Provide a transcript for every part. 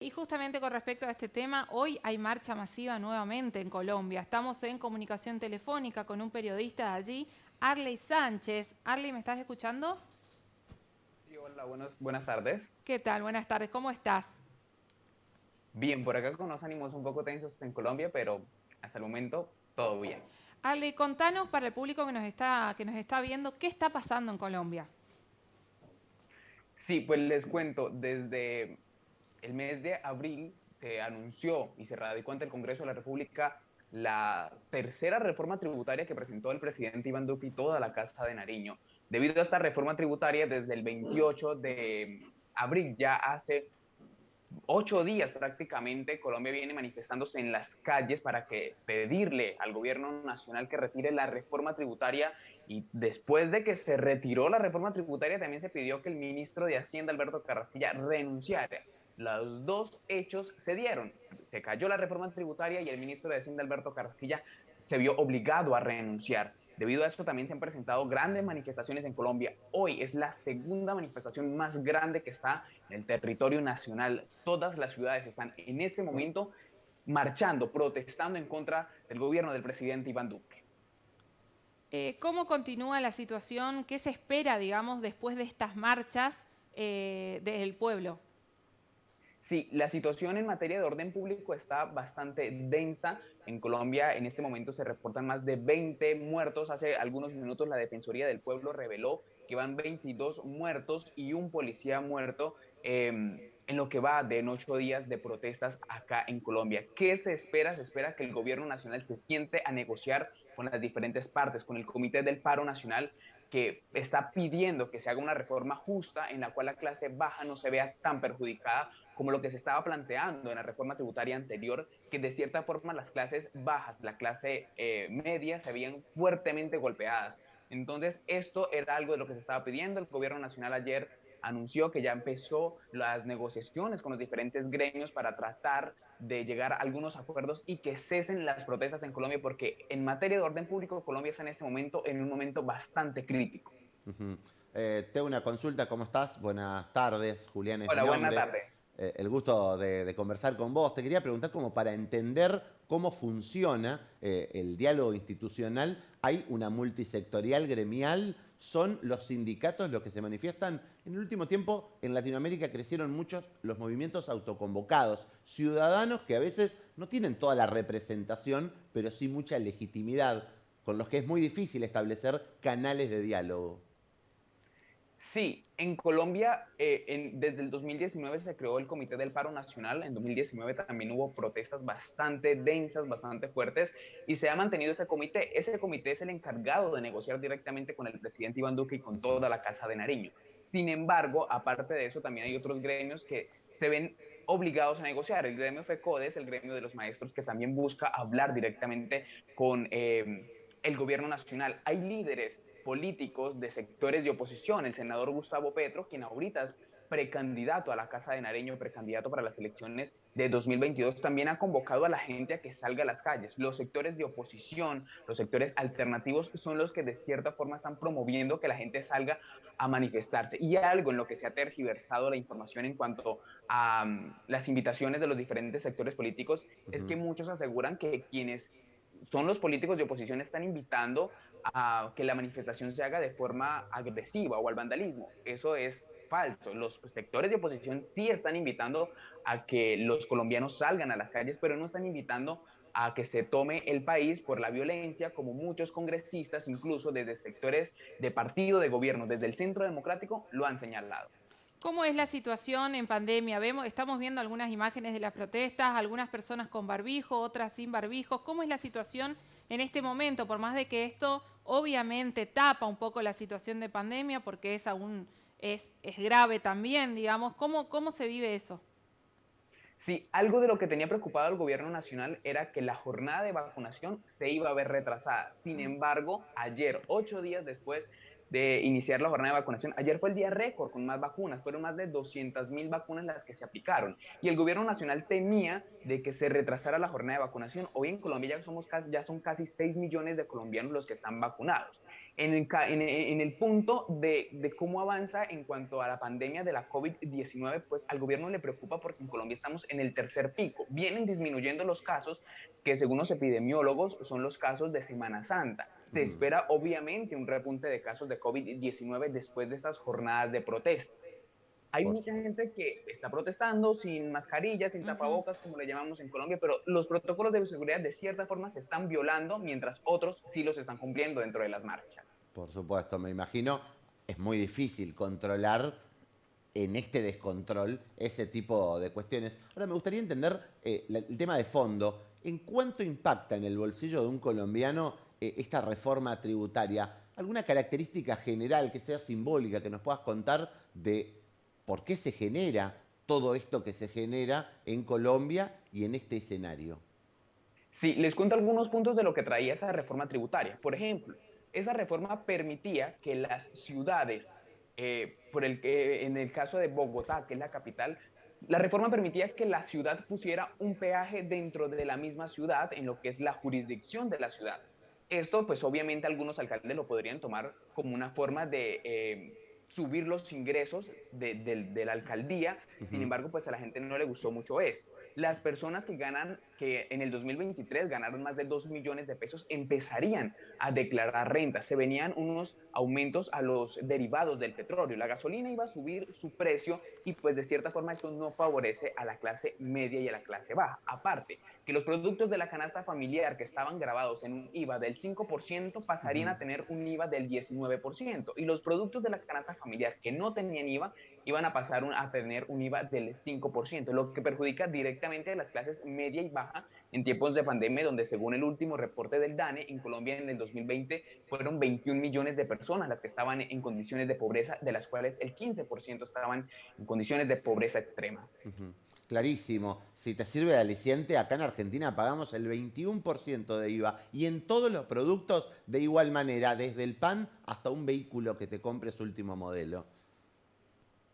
Y justamente con respecto a este tema, hoy hay marcha masiva nuevamente en Colombia. Estamos en comunicación telefónica con un periodista de allí, Arley Sánchez. Arley, ¿me estás escuchando? Sí, hola, buenas tardes. ¿Qué tal? Buenas tardes, ¿cómo estás? Bien, por acá con unos ánimos un poco tensos en Colombia, pero hasta el momento todo bien. Arley, contanos para el público que nos está viendo, ¿qué está pasando en Colombia? Sí, pues les cuento, desde el mes de abril se anunció y se radicó ante el Congreso de la República la tercera reforma tributaria que presentó el presidente Iván Duque y toda la Casa de Nariño. Debido a esta reforma tributaria, desde el 28 de abril, ya hace 8 días prácticamente, Colombia viene manifestándose en las calles para pedirle al gobierno nacional que retire la reforma tributaria, y después de que se retiró la reforma tributaria también se pidió que el ministro de Hacienda, Alberto Carrasquilla, renunciara. Los dos hechos se dieron. Se cayó la reforma tributaria y el ministro de Hacienda, Alberto Carrasquilla, se vio obligado a renunciar. Debido a esto también se han presentado grandes manifestaciones en Colombia. Hoy es la segunda manifestación más grande que está en el territorio nacional. Todas las ciudades están en este momento marchando, protestando en contra del gobierno del presidente Iván Duque. ¿Cómo continúa la situación? ¿Qué se espera, digamos, después de estas marchas del pueblo? Sí, la situación en materia de orden público está bastante densa. En Colombia en este momento se reportan más de 20 muertos. Hace algunos minutos la Defensoría del Pueblo reveló que van 22 muertos y un policía muerto en lo que va de en 8 días de protestas acá en Colombia. ¿Qué se espera? Se espera que el gobierno nacional se siente a negociar con las diferentes partes, con el Comité del Paro Nacional, que está pidiendo que se haga una reforma justa en la cual la clase baja no se vea tan perjudicada como lo que se estaba planteando en la reforma tributaria anterior, que de cierta forma las clases bajas, la clase media, se veían fuertemente golpeadas. Entonces, esto era algo de lo que se estaba pidiendo. El gobierno nacional ayer anunció que ya empezó las negociaciones con los diferentes gremios para tratar de llegar a algunos acuerdos y que cesen las protestas en Colombia, porque en materia de orden público Colombia está en este momento en un momento bastante crítico. Ujú. Tengo una consulta, ¿cómo estás? Buenas tardes, Julián es mi Hola, buena nombre. tarde. El gusto de conversar con vos. Te quería preguntar como para entender cómo funciona el diálogo institucional. ¿Hay una multisectorial gremial? ¿Son los sindicatos los que se manifiestan? En el último tiempo en Latinoamérica crecieron muchos los movimientos autoconvocados, ciudadanos que a veces no tienen toda la representación, pero sí mucha legitimidad, con los que es muy difícil establecer canales de diálogo. Sí, en Colombia desde el 2019 se creó el Comité del Paro Nacional. En 2019 también hubo protestas bastante densas, bastante fuertes, y se ha mantenido ese comité. Ese comité es el encargado de negociar directamente con el presidente Iván Duque y con toda la Casa de Nariño. Sin embargo, aparte de eso, también hay otros gremios que se ven obligados a negociar. El gremio FECODES, el gremio de los maestros, que también busca hablar directamente con el gobierno nacional. Hay líderes políticos de sectores de oposición, el senador Gustavo Petro, quien ahorita es precandidato a la Casa de Nariño, precandidato para las elecciones de 2022, también ha convocado a la gente a que salga a las calles. Los sectores de oposición, los sectores alternativos son los que de cierta forma están promoviendo que la gente salga a manifestarse. Y algo en lo que se ha tergiversado la información en cuanto a las invitaciones de los diferentes sectores políticos es que Ujú. muchos aseguran que quienes son los políticos de oposición están invitando a que la manifestación se haga de forma agresiva o al vandalismo. Eso es falso. Los sectores de oposición sí están invitando a que los colombianos salgan a las calles, pero no están invitando a que se tome el país por la violencia, como muchos congresistas, incluso desde sectores de partido de gobierno, desde el Centro Democrático, lo han señalado. ¿Cómo es la situación en pandemia? Estamos viendo algunas imágenes de las protestas, algunas personas con barbijo, otras sin barbijos. ¿Cómo es la situación en este momento? Por más de que esto obviamente tapa un poco la situación de pandemia, porque es grave también, digamos. ¿Cómo se vive eso? Sí, algo de lo que tenía preocupado el gobierno nacional era que la jornada de vacunación se iba a ver retrasada. Sin embargo, ayer, 8 días después, de iniciar la jornada de vacunación. Ayer fue el día récord con más vacunas, fueron más de 200.000 vacunas las que se aplicaron. Y el gobierno nacional temía de que se retrasara la jornada de vacunación. Hoy en Colombia ya son casi 6 millones de colombianos los que están vacunados. En el punto de cómo avanza en cuanto a la pandemia de la COVID-19, pues al gobierno le preocupa porque en Colombia estamos en el tercer pico. Vienen disminuyendo los casos que según los epidemiólogos son los casos de Semana Santa. Se espera obviamente un repunte de casos de COVID-19 después de estas jornadas de protesta. Hay mucha gente que está protestando sin mascarillas, sin tapabocas, como le llamamos en Colombia, pero los protocolos de seguridad de cierta forma se están violando, mientras otros sí los están cumpliendo dentro de las marchas. Por supuesto, me imagino, es muy difícil controlar en este descontrol ese tipo de cuestiones. Ahora, me gustaría entender el tema de fondo. ¿En cuánto impacta en el bolsillo de un colombiano esta reforma tributaria? ¿Alguna característica general que sea simbólica que nos puedas contar de por qué se genera todo esto que se genera en Colombia y en este escenario? Sí, les cuento algunos puntos de lo que traía esa reforma tributaria. Por ejemplo, esa reforma permitía que las ciudades, en el caso de Bogotá, que es la capital, la reforma permitía que la ciudad pusiera un peaje dentro de la misma ciudad, en lo que es la jurisdicción de la ciudad. Esto, pues obviamente algunos alcaldes lo podrían tomar como una forma de subir los ingresos de la alcaldía. Sin embargo, pues a la gente no le gustó mucho esto. Las personas que en el 2023 ganaron más de 2 millones de pesos, empezarían a declarar renta. Se venían unos aumentos a los derivados del petróleo. La gasolina iba a subir su precio y pues de cierta forma esto no favorece a la clase media y a la clase baja. Aparte, que los productos de la canasta familiar que estaban grabados en un IVA del 5% pasarían a tener un IVA del 19%, y los productos de la canasta familiar que no tenían IVA iban a pasar a tener un IVA del 5%, lo que perjudica directamente a las clases media y baja en tiempos de pandemia, donde según el último reporte del DANE, en Colombia en el 2020 fueron 21 millones de personas las que estaban en condiciones de pobreza, de las cuales el 15% estaban en condiciones de pobreza extrema. Clarísimo. Si te sirve de aliciente, acá en Argentina pagamos el 21% de IVA y en todos los productos de igual manera, desde el pan hasta un vehículo que te compres último modelo.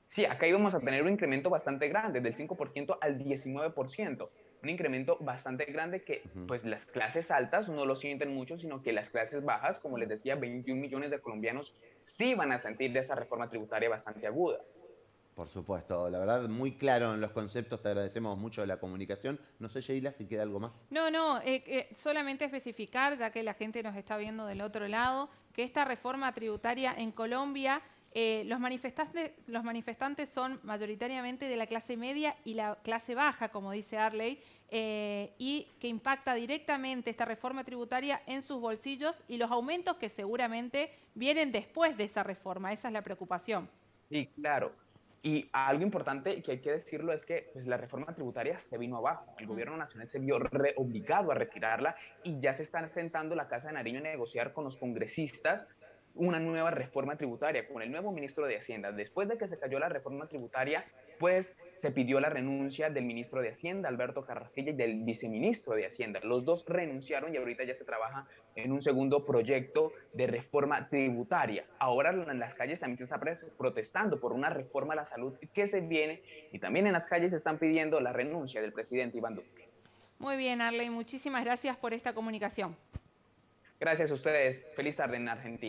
Sí, acá íbamos a tener un incremento bastante grande, del 5% al 19%. Un incremento bastante grande que pues las clases altas no lo sienten mucho, sino que las clases bajas, como les decía, 21 millones de colombianos sí van a sentir de esa reforma tributaria bastante aguda. Por supuesto, la verdad, muy claro en los conceptos, te agradecemos mucho la comunicación. No sé, Sheila, si queda algo más. No, solamente especificar, ya que la gente nos está viendo del otro lado, que esta reforma tributaria en Colombia, los manifestantes son mayoritariamente de la clase media y la clase baja, como dice Arley, y que impacta directamente esta reforma tributaria en sus bolsillos y los aumentos que seguramente vienen después de esa reforma. Esa es la preocupación. Sí, claro. Y algo importante que hay que decirlo es que pues, la reforma tributaria se vino abajo. El gobierno nacional se vio obligado a retirarla y ya se está sentando la Casa de Nariño a negociar con los congresistas una nueva reforma tributaria con el nuevo ministro de Hacienda. Después de que se cayó la reforma tributaria, pues se pidió la renuncia del ministro de Hacienda, Alberto Carrasquilla, y del viceministro de Hacienda. Los dos renunciaron y ahorita ya se trabaja en un segundo proyecto de reforma tributaria. Ahora en las calles también se está protestando por una reforma a la salud que se viene, y también en las calles se están pidiendo la renuncia del presidente Iván Duque. Muy bien, Arley, muchísimas gracias por esta comunicación. Gracias a ustedes. Feliz tarde en Argentina.